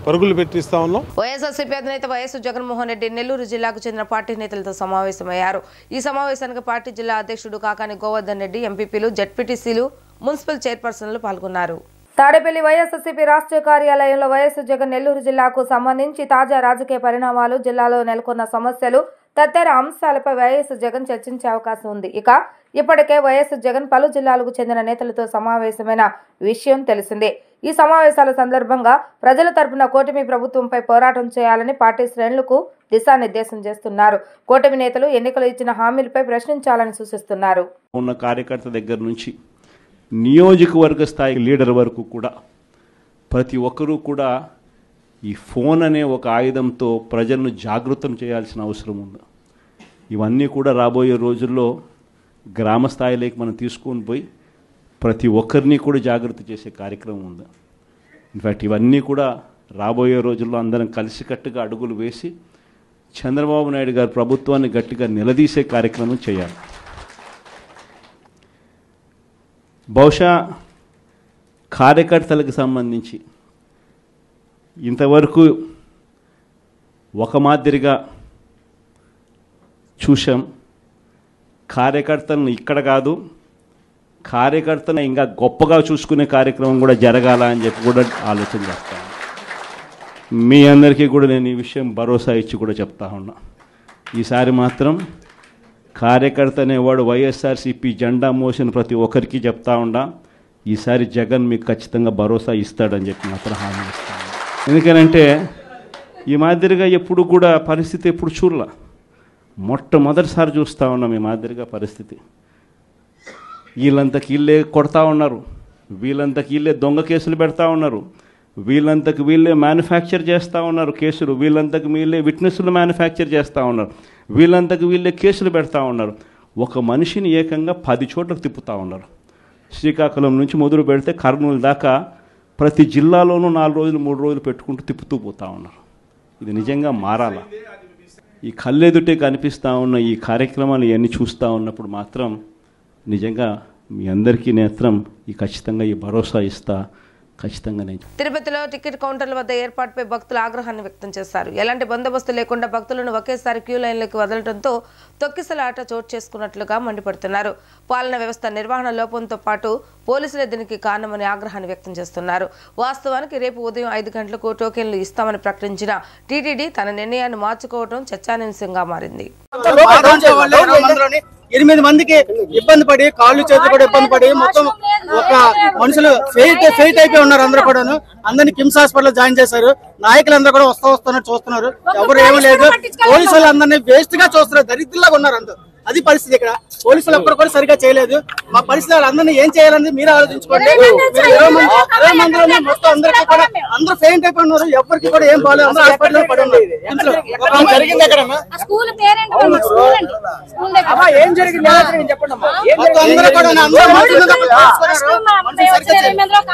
పరుగులు పెట్టిస్తా ఉన్నాం. వైఎస్ఆర్సీపీ అధినేత వైఎస్ జగన్మోహన్ రెడ్డి నెల్లూరు జిల్లాకు చెందిన పార్టీ నేతలతో సమావేశమయ్యారు. ఈ సమావేశానికి పార్టీ జిల్లా అధ్యక్షుడు కాకాని గోవర్ధన్ రెడ్డి, ఎంపీపీలు, జడ్పీటీసీలు, మున్సిపల్ చైర్పర్సన్లు పాల్గొన్నారు. తాడేపల్లి వైఎస్ఆర్సీపీ రాష్ట్రీయ కార్యాలయంలో వైఎస్ జగన్ నెల్లూరు జిల్లాకు సంబంధించి తాజా రాజకీయ పరిణామాలు, జిల్లాలో నెలకొన్న సమస్యలు తదితర అంశాలపై వైఎస్ జగన్ చర్చించే అవకాశం ఉంది. ఇప్పటికే వైఎస్ జగన్ పలు జిల్లాలకు చెందిన నేతలతో సమావేశమైన విషయం తెలిసిందే. ఈ సమావేశాల సందర్భంగా ప్రజల తరపున కూటమి ప్రభుత్వంపై పోరాటం చేయాలని పార్టీ శ్రేణులకు దిశానిర్దేశం చేస్తున్నారు. కూటమి నేతలు ఎన్నికలు ఇచ్చిన హామీలపై ప్రశ్నించాలని సూచిస్తున్నారు. ఉన్న కార్యకర్త దగ్గర నుంచి నియోజకవర్గ స్థాయి లీడర్ వరకు కూడా ప్రతి ఒక్కరూ కూడా ఈ ఫోన్ అనే ఒక ఆయుధంతో ప్రజలను జాగృతం చేయాల్సిన అవసరం ఉంది. ఇవన్నీ కూడా రాబోయే రోజుల్లో గ్రామ స్థాయిలోకి మనం తీసుకొని పోయి ప్రతి ఒక్కరిని కూడా జాగృతి చేసే కార్యక్రమం ఉంది. ఇన్ఫ్యాక్ట్ ఇవన్నీ కూడా రాబోయే రోజుల్లో అందరం కలిసికట్టుగా అడుగులు వేసి చంద్రబాబు నాయుడు గారి ప్రభుత్వాన్ని గట్టిగా నిలదీసే కార్యక్రమం చేయాలి. బహుశా కార్యకర్తలకు సంబంధించి ఇంతవరకు ఒక మాదిరిగా చూసాం. కార్యకర్తలను ఇక్కడ కాదు, కార్యకర్తను ఇంకా గొప్పగా చూసుకునే కార్యక్రమం కూడా జరగాల అని చెప్పి కూడా ఆలోచన చేస్తాను. మీ అందరికీ కూడా నేను ఈ విషయం భరోసా ఇచ్చి కూడా చెప్తా ఉన్నా. ఈసారి మాత్రం కార్యకర్త అనేవాడు వైఎస్ఆర్సీపీ జెండా మోసిన ప్రతి ఒక్కరికి చెప్తా ఉండా, ఈసారి జగన్ మీకు ఖచ్చితంగా భరోసా ఇస్తాడని చెప్పి మాత్రం హామీ ఇస్తాను. ఎందుకనంటే ఈ మాదిరిగా ఎప్పుడు కూడా పరిస్థితి ఎప్పుడు చూడలా, మొట్టమొదటిసారి చూస్తూ ఉన్నాం ఈ మాదిరిగా పరిస్థితి. వీళ్ళంతకు వీళ్ళే కొడతా ఉన్నారు, వీళ్ళంతకు వీళ్ళే దొంగ కేసులు పెడతా ఉన్నారు, వీళ్ళంతకు వీళ్ళే మ్యానుఫ్యాక్చర్ చేస్తూ ఉన్నారు కేసులు, వీళ్ళంతకు వీళ్ళే విట్నెస్లు మ్యానుఫ్యాక్చర్ చేస్తూ ఉన్నారు, వీళ్ళంతకు వీళ్ళే కేసులు పెడతా ఉన్నారు. ఒక మనిషిని ఏకంగా 10 చోట్లకు తిప్పుతూ ఉన్నారు. శ్రీకాకుళం నుంచి మొదలు పెడితే కర్నూలు దాకా ప్రతి జిల్లాలోనూ 4 రోజులు 3 రోజులు పెట్టుకుంటూ తిప్పుతూ పోతా ఉన్నారు. ఇది నిజంగా మారాలా? ఈ కళ్ళెదుటే కనిపిస్తూ ఉన్న ఈ కార్యక్రమాలు ఇవన్నీ చూస్తూ ఉన్నప్పుడు మాత్రం నిజంగా మీ అందరికీ నేత్రం ఖచ్చితంగా ఈ భరోసా ఇస్తా. ఖచ్చితంగా తిరుపతిలో టికెట్ కౌంటర్ల వద్ద ఏర్పాటుపై భక్తులు ఆగ్రహాన్ని వ్యక్తం చేశారు. ఎలాంటి బందోబస్తు లేకుండా భక్తులను ఒకేసారి క్యూ లైన్లోకి వదలడంతో తొక్కిసలాట చోటు చేసుకున్నట్లుగా మండిపడుతున్నారు. పాలన వ్యవస్థ నిర్వహణ లోపంతో పాటు పోలీసులే దీనికి కారణమని ఆగ్రహాన్ని వ్యక్తం చేస్తున్నారు. వాస్తవానికి రేపు ఉదయం 5 గంటలకు టోకెన్లు ఇస్తామని ప్రకటించిన టీటీడీ తన నిర్ణయాన్ని మార్చుకోవడం చర్చానీయాంశంగా మారింది. 8 మందికి ఇబ్బంది పడి కాళ్ళు చేతులు కూడా ఇబ్బంది పడి మొత్తం ఒక మనుషులు ఫెయిట్ అయిపోయి ఉన్నారు. అందరూ కూడా అందరినీ కిమ్స్ హాస్పిటల్ జాయిన్ చేశారు. నాయకులందరూ కూడా వస్తున్నారు చూస్తున్నారు. ఎవరు ఏమీ లేదు. పోలీసులు అందరినీ వేస్ట్ గా చూస్తున్నారు. దరిద్రంలాగా ఉన్నారు అందరూ. అది పరిస్థితి. ఇక్కడ పోలీసులు ఒక్కరు కూడా సరిగా చేయలేదు. మా పరిస్థితి అందరినీ ఏం చేయాలని మీరు ఆలోచించుకోండి. 20 మందిలోనే మొత్తం అందరికీ కూడా అందరూ ఫెయింట్ అయిపోయి ఉన్నారు. ఎవరికి కూడా ఏం బాగాలేదు. అందరూ హాస్పిటల్లో పడి ఉన్నారు. జరిగింది ఎక్కడ ఏం జరిగింది చెప్పండి. అందరూ కూడా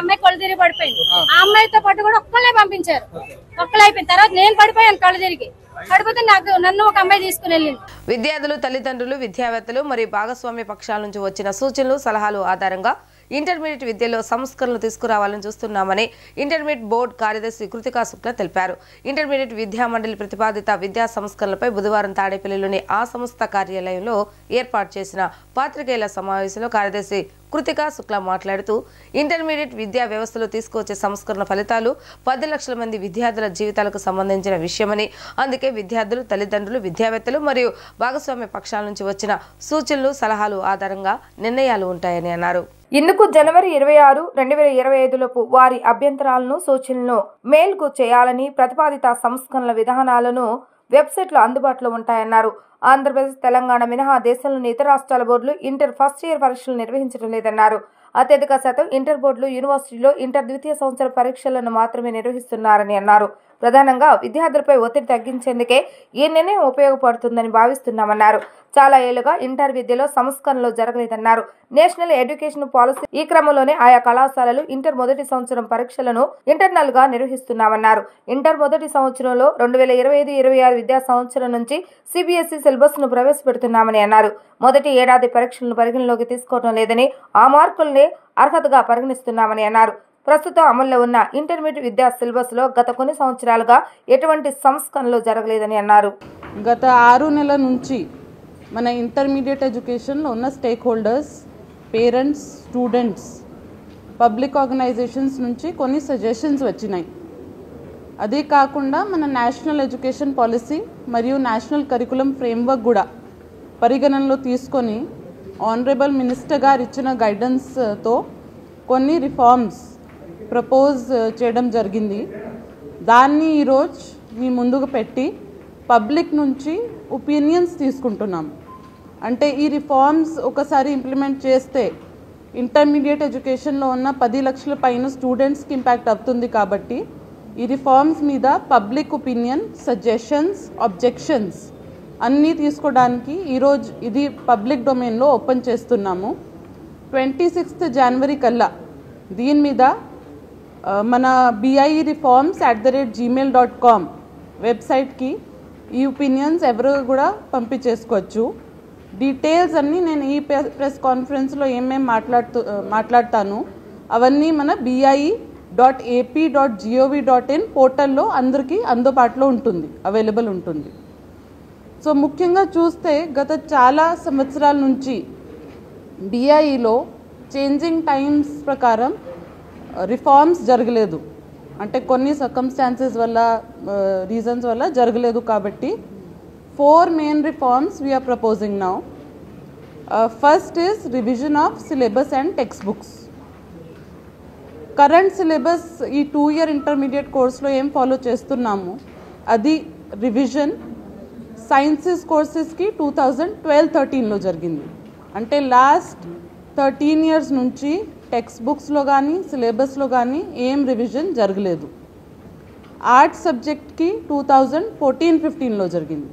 అమ్మాయి కళ్ళు తిరిగి పడిపోయింది. ఆ అమ్మాయితో పాటు కూడా ఒక్కళ్ళే పంపించారు. ఒక్కళ్ళు అయిపోయిన తర్వాత నేను పడిపోయాను. కళ్ళు తిరిగి పడిపోతే నన్ను ఒక అమ్మాయి తీసుకుని వెళ్ళింది. విద్యార్థులు, తల్లిదండ్రులు, విద్యావేత్తలు మరియు భాగస్వామ్య పక్షాల నుంచి వచ్చిన సూచనలు, సలహాలు ఆధారంగా ఇంటర్మీడియట్ విద్యలో సంస్కరణలు తీసుకురావాలని చూస్తున్నామని ఇంటర్మీడియట్ బోర్డు కార్యదర్శి కృతికా శుక్లా తెలిపారు. ఇంటర్మీడియట్ విద్యా మండలి ప్రతిపాదిత విద్యా సంస్కరణలపై బుధవారం తాడేపల్లిలోని ఆ సంస్థ కార్యాలయంలో ఏర్పాటు చేసిన పాత్రికేయుల సమావేశంలో కార్యదర్శి కృతికా శుక్లా మాట్లాడుతూ ఇంటర్మీడియట్ విద్యా వ్యవస్థలో తీసుకువచ్చే సంస్కరణ ఫలితాలు 10 లక్షల మంది విద్యార్థుల జీవితాలకు సంబంధించిన విషయమని, అందుకే విద్యార్థులు, తల్లిదండ్రులు, విద్యావేత్తలు మరియు భాగస్వామ్య పక్షాల నుంచి వచ్చిన సూచనలు, సలహాలు ఆధారంగా నిర్ణయాలు ఉంటాయని అన్నారు. ఇందుకు జనవరి 26, 2025లోపు వారి అభ్యంతరాలను, సూచనలను మెయిల్కు చేయాలని, ప్రతిపాదిత సంస్కరణల విధానాలను వెబ్సైట్లో అందుబాటులో ఉంటాయన్నారు. ఆంధ్రప్రదేశ్, తెలంగాణ మినహా దేశంలోని ఇతర రాష్ట్రాల బోర్డులు ఇంటర్ ఫస్ట్ ఇయర్ పరీక్షలు నిర్వహించడం లేదన్నారు. అత్యధిక శాతం ఇంటర్ బోర్డులు యూనివర్సిటీలో ఇంటర్ ద్వితీయ సంవత్సర పరీక్షలను మాత్రమే నిర్వహిస్తున్నారని అన్నారు. ప్రధానంగా విద్యార్థులపై ఒత్తిడి తగ్గించేందుకే ఈ నిర్ణయం ఉపయోగపడుతుందని భావిస్తున్నామన్నారు. చాలా ఏళ్లుగా ఇంటర్ విద్యలో సంస్కరణలు జరగలేదన్నారు. నేషనల్ ఎడ్యుకేషన్ పాలసీ ఈ క్రమంలోనే ఆయా కళాశాలలు ఇంటర్ మొదటి సంవత్సరం పరీక్షలను ఇంటర్నల్ గా నిర్వహిస్తున్నామన్నారు. ఇంటర్ మొదటి సంవత్సరంలో 2025-26 విద్యా సంవత్సరం నుంచి సిబిఎస్ఈ సిలబస్ ను ప్రవేశపెడుతున్నామని అన్నారు. మొదటి ఏడాది పరీక్షలను పరిగణలోకి తీసుకోవడం లేదని, ఆ మార్కుల్ని అర్హతగా పరిగణిస్తున్నామని అన్నారు. ప్రస్తుతం అమల్లో ఉన్న ఇంటర్మీడియట్ విద్యా సిలబస్ లో గత కొన్ని సంవత్సరాలుగా ఎటువంటి సంస్కరణలు జరగలేదని అన్నారు. గత 6 నెలల నుంచి మన ఇంటర్మీడియట్ ఎడ్యుకేషన్లో ఉన్న stakeholders, parents, students, public organisations నుంచి కొన్ని సజెషన్స్ వచ్చినాయి. అదే కాకుండా మన నేషనల్ ఎడ్యుకేషన్ పాలసీ మరియు నేషనల్ కరికులం ఫ్రేమ్వర్క్ కూడా పరిగణనలో తీసుకొని ఆనరబుల్ మినిస్టర్ గారు ఇచ్చిన గైడెన్స్తో కొన్ని రిఫార్మ్స్ ప్రపోజ్ చేయడం జరిగింది. దాన్ని ఈరోజు మీ ముందుకు పెట్టి పబ్లిక్ నుంచి ఒపీనియన్స్ తీసుకుంటున్నాం. అంటే ఈ రిఫార్మ్స్ ఒకసారి ఇంప్లిమెంట్ చేస్తే ఇంటర్మీడియట్ ఎడ్యుకేషన్లో ఉన్న 10 లక్షల పైన స్టూడెంట్స్కి ఇంపాక్ట్ అవుతుంది. కాబట్టి ఈ రిఫార్మ్స్ మీద పబ్లిక్ ఒపీనియన్, సజెషన్స్, ఆబ్జెక్షన్స్ అన్నీ తీసుకోవడానికి ఈరోజు ఇది పబ్లిక్ డొమైన్లో ఓపెన్ చేస్తున్నాము. 26 జనవరి కల్లా దీని మీద మన BIE reforms@gmail.com వెబ్సైట్కి ఈ ఒపీనియన్స్ ఎవరు కూడా పంపించేసుకోవచ్చు. డీటెయిల్స్ అన్నీ నేను ఈ ప్రెస్ కాన్ఫరెన్స్లో ఏమేమి మాట్లాడతాను అవన్నీ మన BIE.ap.gov.in పోర్టల్లో అందరికీ అందుబాటులో ఉంటుంది, అవైలబుల్ ఉంటుంది. సో ముఖ్యంగా చూస్తే గత చాలా సంవత్సరాల నుంచి BIEలో చేంజింగ్ టైమ్స్ ప్రకారం రిఫార్మ్స్ జరగలేదు. అంటే కొన్ని సర్కమ్స్టాన్సెస్ వల్ల, రీజన్స్ వల్ల జరగలేదు. కాబట్టి 4 main reforms we are proposing now. First is revision of syllabus and text books. Current syllabus ఈ 2 ఇయర్ ఇంటర్మీడియట్ కోర్స్లో ఏం ఫాలో చేస్తున్నాము అది రివిజన్ సైన్సెస్ కోర్సెస్కి 2012-13లో జరిగింది. అంటే లాస్ట్ 13 ఇయర్స్ నుంచి టెక్స్ట్ బుక్స్లో కానీ సిలబస్లో కానీ ఏం రివిజన్ జరగలేదు. ఆర్ట్స్ సబ్జెక్ట్కి 2014-15లో జరిగింది.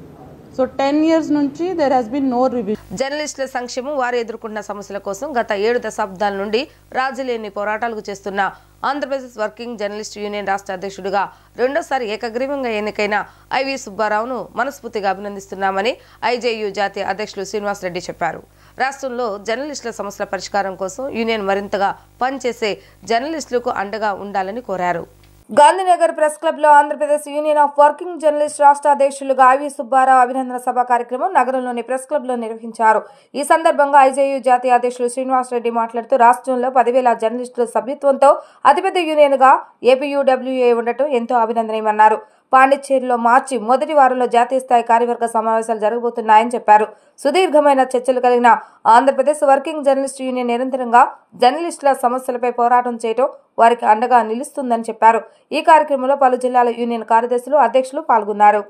సో 10 years నుంచి there has been no revision. జర్నలిస్టుల సంక్షేమం వారు ఎదుర్కొన్న సమస్యల కోసం గత 7 దశాబ్దాల నుండి రాజీలేని పోరాటాలు చేస్తున్న ఆంధ్రప్రదేశ్ వర్కింగ్ జర్నలిస్ట్ యూనియన్ రాష్ట్ర అధ్యక్షుడిగా రెండోసారి ఏకగ్రీవంగా ఎన్నికైన ఐవి సుబ్బారావును మనస్ఫూర్తిగా అభినందిస్తున్నామని ఐజేయు జాతీయ అధ్యక్షులు శ్రీనివాస్ రెడ్డి చెప్పారు. రాష్ట్రంలో జర్నలిస్టుల సమస్యల పరిష్కారం కోసం యూనియన్ మరింతగా పనిచేసే జర్నలిస్టులకు అండగా ఉండాలని కోరారు. గాంధీనగర్ ప్రెస్ క్లబ్ లో Andhra Pradesh union of working journalist రాష్ట్ర అధ్యక్షులుగా ఐవి సుబ్బారావు అభినందన సభ కార్యక్రమం నగరంలోని ప్రెస్ క్లబ్ లో నిర్వహించారు. ఈ సందర్భంగా ఐజేయు జాతీయ అధ్యక్షులు శ్రీనివాస్ రెడ్డి మాట్లాడుతూ రాష్ట్రంలో 10,000 జర్నలిస్టుల సభ్యత్వంతో అతిపెద్ద యూనియన్ గా ఏపీయూడబ్ల్యూఏ ఉండటం ఎంతో అభినందనీయమన్నారు. పాండిచ్చేరిలో మార్చి మొదటి వారంలో జాతీయ స్థాయి కార్యవర్గ సమావేశాలు జరగబోతున్నాయని చెప్పారు. సుదీర్ఘమైన చర్చలు కలిగిన ఆంధ్రప్రదేశ్ వర్కింగ్ జర్నలిస్ట్ యూనియన్ నిరంతరంగా జర్నలిస్టుల సమస్యలపై పోరాటం చేయడం వారికి అండగా నిలుస్తుందని చెప్పారు. ఈ కార్యక్రమంలో పలు జిల్లాల యూనియన్ కార్యదర్శులు, అధ్యక్షులు పాల్గొన్నారు.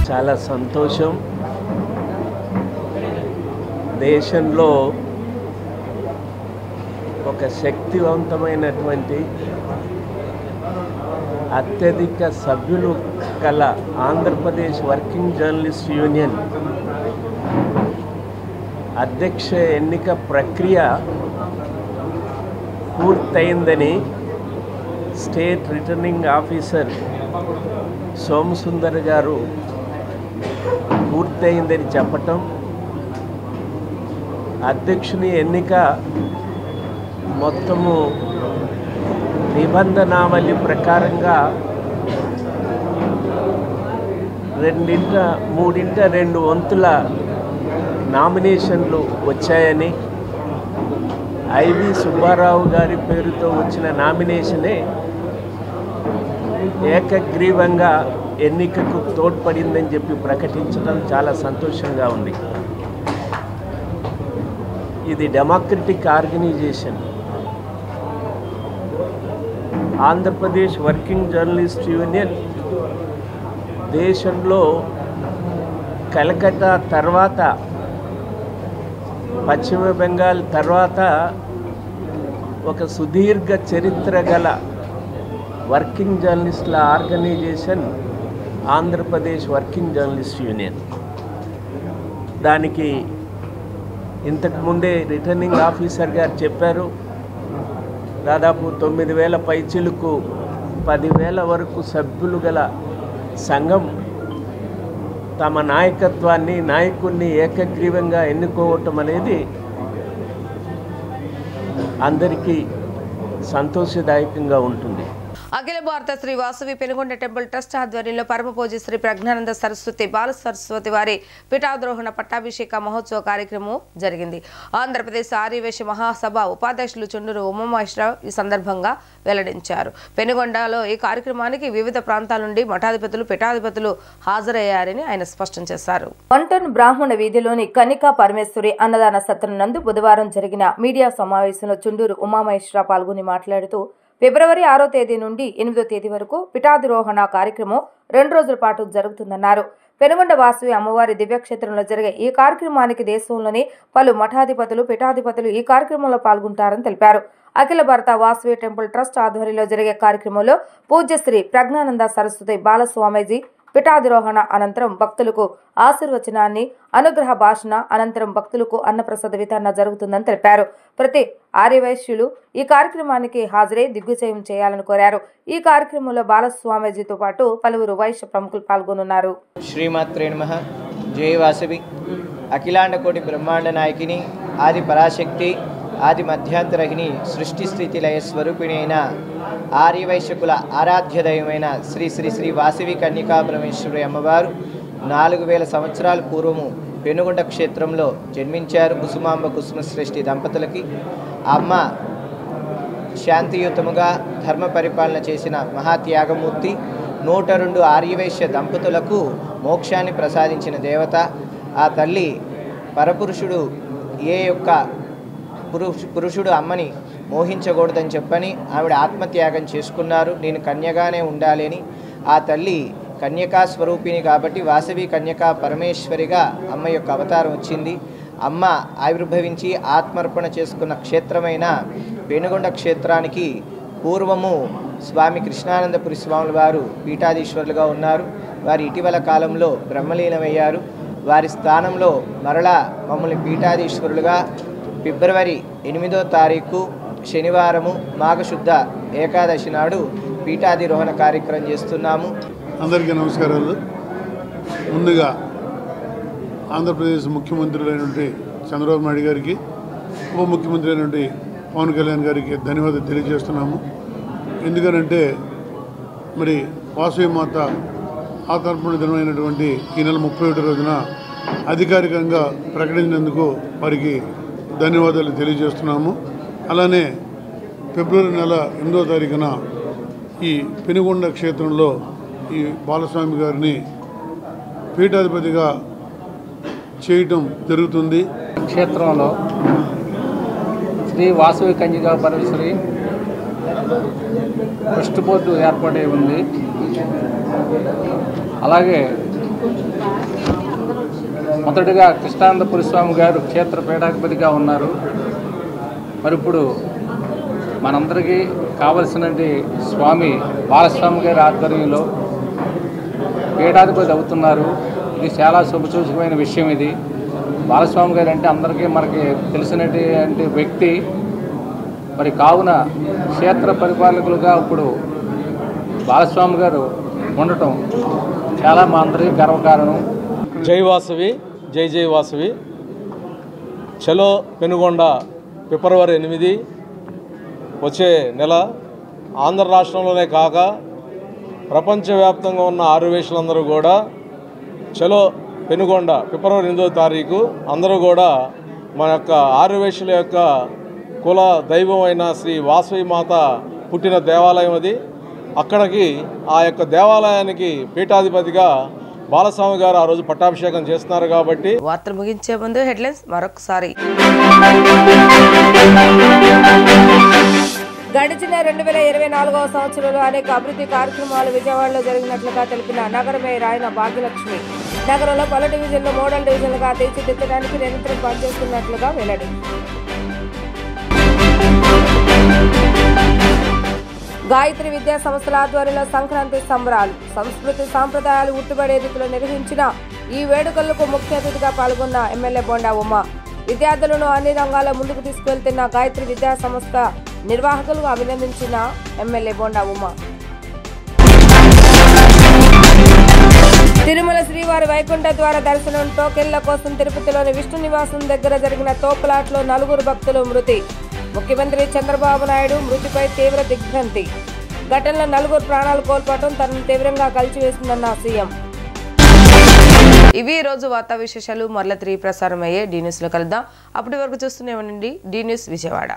చాలా సంతోషం. దేశంలో ఒక శక్తివంతమైనటువంటి అత్యధిక సభ్యులు గల ఆంధ్రప్రదేశ్ వర్కింగ్ జర్నలిస్ట్ యూనియన్ అధ్యక్ష ఎన్నిక ప్రక్రియ పూర్తయిందని స్టేట్ రిటర్నింగ్ ఆఫీసర్ సోమసుందర్ గారు పూర్తయిందని చెప్పటం, అధ్యక్షుని ఎన్నిక మొత్తము నిబంధనావళి ప్రకారంగా 2/3 వంతుల నామినేషన్లు వచ్చాయని, ఐవి సుబ్బారావు గారి పేరుతో వచ్చిన నామినేషనే ఏకగ్రీవంగా ఎన్నికకు తోడ్పడిందని చెప్పి ప్రకటించడం చాలా సంతోషంగా ఉంది. ఇది democratic organisation. Andhra Pradesh working journalist union దేశంలో కలకత్తా తర్వాత, పశ్చిమ బెంగాల్ తర్వాత ఒక సుదీర్ఘ చరిత్ర గల వర్కింగ్ జర్నలిస్టుల organisation Andhra Pradesh working journalist union. దానికి ఇంతకుముందే రిటర్నింగ్ ఆఫీసర్ గారు చెప్పారు, దాదాపు 9,000 పైచిలుకు 10,000 వరకు సభ్యులు గల సంఘం తమ నాయకుల్ని ఏకగ్రీవంగా ఎన్నుకోవటం అనేది అందరికీ సంతోషదాయకంగా ఉంటుంది. అఖిల భారత శ్రీ వాసవి పెనుగొండ టెంపుల్ ట్రస్ట్ ఆధ్వర్యంలో పరమపూజ్య శ్రీ ప్రజ్ఞానంద సరస్వతి బాల సరస్వతి వారి పీఠాద్రోహణ పట్టాభిషేక మహోత్సవ కార్యక్రమం జరిగింది. ఆంధ్రప్రదేశ్ ఆర్యవైశ్య మహాసభ ఉపాధ్యక్షులు చుండూరు ఉమామహేశ్వరరావు ఈ సందర్భంగా వెల్లడించారు. పెనుగొండలో ఈ కార్యక్రమానికి వివిధ ప్రాంతాల నుండి మఠాధిపతులు, పీఠాధిపతులు హాజరయ్యారని ఆయన స్పష్టం చేశారు. 1 టన్ బ్రాహ్మణ వీధిలోని కనికా పరమేశ్వరి అన్నదాన సత్రం నందు బుధవారం జరిగిన మీడియా సమావేశంలో చుండూరు ఉమామహేశ్వరరావు పాల్గొని మాట్లాడుతూ, ఫిబ్రవరి 6వ తేదీ నుండి 8వ తేదీ వరకు పీఠాధిరోహణ కార్యక్రమం 2 రోజుల పాటు జరుగుతుందన్నారు. పెనుగొండ వాసవి అమ్మవారి దివ్యక్షేత్రంలో జరిగే ఈ కార్యక్రమానికి దేశంలోని పలు మఠాధిపతులు, పీఠాధిపతులు ఈ కార్యక్రమంలో పాల్గొంటారని తెలిపారు. అఖిల భారత వాసవి టెంపుల్ ట్రస్ట్ ఆధ్వర్యంలో జరిగే కార్యక్రమంలో పూజ్యశ్రీ ప్రజ్ఞానంద సరస్వతి బాలస్వామీజీ పీఠాధిరోహణ అనంతరం భక్తులకు ఆశీర్వచనాన్ని, అనుగ్రహ భాషణ అనంతరం భక్తులకు అన్నప్రసాద వితరణ జరుగుతుందని తెలిపారు. ప్రతి ఆర్యవైశ్యులు ఈ కార్యక్రమానికి హాజరై దిగ్విజయం చేయాలని కోరారు. ఈ కార్యక్రమంలో బాలస్వామీజీతో పాటు పలువురు వైశ్య ప్రముఖులు పాల్గొనున్నారు. శ్రీమాత్రే నమః. జై వాసవి. అఖిలాండ కోటి బ్రహ్మాండ నాయకిని, ఆది పరాశక్తి, ఆది మధ్యాంతరహిని, సృష్టి స్థితి లయ స్వరూపిణి అయిన ఆర్యవైశ్యకుల ఆరాధ్య దైవమైన శ్రీ శ్రీ శ్రీ వాసవి కన్యకా పరమేశ్వరి అమ్మవారు 4000 సంవత్సరాల పూర్వము పెనుగొండ క్షేత్రంలో జన్మించారు. కుసుమాంబ కుసుమశ్రేష్ఠి దంపతులకి అమ్మ శాంతియుతముగా ధర్మ పరిపాలన చేసిన మహాత్యాగమూర్తి. 102 ఆర్యవైశ్య దంపతులకు మోక్షాన్ని ప్రసాదించిన దేవత. ఆ తల్లి పరపురుషుడు ఏ యొక్క పురుషుడు అమ్మని మోహించకూడదని చెప్పని ఆవిడ ఆత్మత్యాగం చేసుకున్నారు. నేను కన్యగానే ఉండాలి అని. ఆ తల్లి కన్యకా స్వరూపిణి కాబట్టి వాసవి కన్యకా పరమేశ్వరిగా అమ్మ యొక్క అవతారం వచ్చింది. అమ్మ ఆవిర్భవించి ఆత్మర్పణ చేసుకున్న క్షేత్రమైన పెనుగొండ క్షేత్రానికి పూర్వము స్వామి కృష్ణానందపురి స్వాముల వారు పీఠాధీశ్వరులుగా ఉన్నారు. వారు ఇటీవల కాలంలో బ్రహ్మలీనమయ్యారు. వారి స్థానంలో మరలా మమ్మల్ని పీఠాధీశ్వరులుగా ఫిబ్రవరి 8వ తారీఖు శనివారము మాఘశుద్ధ ఏకాదశి నాడు పీఠాధిరోహణ కార్యక్రమం చేస్తున్నాము. అందరికీ నమస్కారాలు. ముందుగా ఆంధ్రప్రదేశ్ ముఖ్యమంత్రులైనటువంటి చంద్రబాబు నాయుడు గారికి, ఉప ముఖ్యమంత్రి అయినటువంటి పవన్ కళ్యాణ్ గారికి ధన్యవాదాలు తెలియజేస్తున్నాము. ఎందుకనంటే మరి వాసవి మాత ఆతర్పణ దినమైనటువంటి ఈ నెల 31 రోజున అధికారికంగా ప్రకటించినందుకు వారికి ధన్యవాదాలు తెలియజేస్తున్నాము. అలానే ఫిబ్రవరి నెల 8వ తారీఖున ఈ పెనుగొండ క్షేత్రంలో ఈ బాలస్వామి గారిని పీఠాధిపతిగా చేయటం జరుగుతుంది. క్షేత్రంలో శ్రీ వాసవి కన్యకా పరమేశ్వరి ట్రస్ట్ బోర్డు ఏర్పాటై ఉంది. అలాగే మొదటిగా కృష్ణానందపురి స్వామి గారు క్షేత్ర పీఠాధిపతిగా ఉన్నారు. మరి ఇప్పుడు మనందరికీ కావలసినటువంటి స్వామి బాలస్వామి గారి ఆధ్వర్యంలో పీఠాధిపతి అవుతున్నారు. ఇది చాలా శుభసూచకమైన విషయం. ఇది బాలస్వామి గారు అంటే అందరికీ మనకి తెలిసినటువంటి వ్యక్తి. మరి కావున క్షేత్ర పరిపాలకులుగా ఇప్పుడు బాలస్వామి గారు ఉండటం చాలా మా అందరికీ గర్వకారణం. జై వాసవి, జై జై వాసవి. చలో పెనుగొండ ఫిబ్రవరి 8 వచ్చే నెల ఆంధ్ర రాష్ట్రంలోనే కాక ప్రపంచవ్యాప్తంగా ఉన్న ఆర్యవైశ్యులందరూ కూడా చలో పెనుగొండ ఫిబ్రవరి 8వ తారీఖు అందరూ కూడా మన యొక్క ఆర్యవైశ్యుల యొక్క కుల దైవం అయిన శ్రీ వాసవి మాత పుట్టిన దేవాలయం అది. అక్కడికి ఆ యొక్క దేవాలయానికి పీఠాధిపతిగా బాలస్వామి గారు ఆ రోజు పట్టాభిషేకం చేస్తున్నారు. కాబట్టి వార్తలు ముగించే ముందు హెడ్లైన్స్ మరొకసారి. గడిచిన 2024వ సంవత్సరంలో అనేక అభివృద్ధి కార్యక్రమాలు విజయవాడలో జరిగినట్లుగా తెలిపిన నగర మేయర్ ఆయన భాగ్యలక్ష్మి. నగరంలో పలు డివిజన్లు మోడల్ డివిజన్లుగా తీర్చిదిద్దడానికి నిరంతరం పనిచేస్తున్నట్లుగా వెల్లడి. గాయత్రి విద్యా సంస్థల ఆధ్వర్యంలో సంక్రాంతి సంబరాలు, సంస్కృతి సాంప్రదాయాలు ఉట్టుబడే రీతిలో నిర్వహించిన ఈ వేడుకలకు ముఖ్య అతిథిగా పాల్గొన్న ఎమ్మెల్యే బోండా ఉమా. విద్యార్థులను అన్ని రంగాల్లో ముందుకు తీసుకువెళ్తున్న గాయత్రి విద్యా సంస్థ నిర్వాహకులను అభినందించిన ఎమ్మెల్యే బోండా ఉమా. తిరుమల శ్రీవారి వైకుంఠ ద్వార దర్శనం టోకెన్ల కోసం తిరుపతిలోని విష్ణు నివాసం దగ్గర జరిగిన తోపులాట్లో 4 భక్తులు మృతి. ముఖ్యమంత్రి చంద్రబాబు నాయుడు మృతిపై తీవ్ర దిగ్భ్రాంతి. ఘటనలో 4 ప్రాణాలు కోల్పోవడం తనను తీవ్రంగా కలిచివేసిందన్న సీఎం. ఇవి రోజు వార్తా విశేషాలు. మరల 3 ప్రసారం అయ్యే డీ న్యూస్లో కలుద్దాం. అప్పటి వరకు చూస్తూనే ఉండండి డీ న్యూస్ విజయవాడ.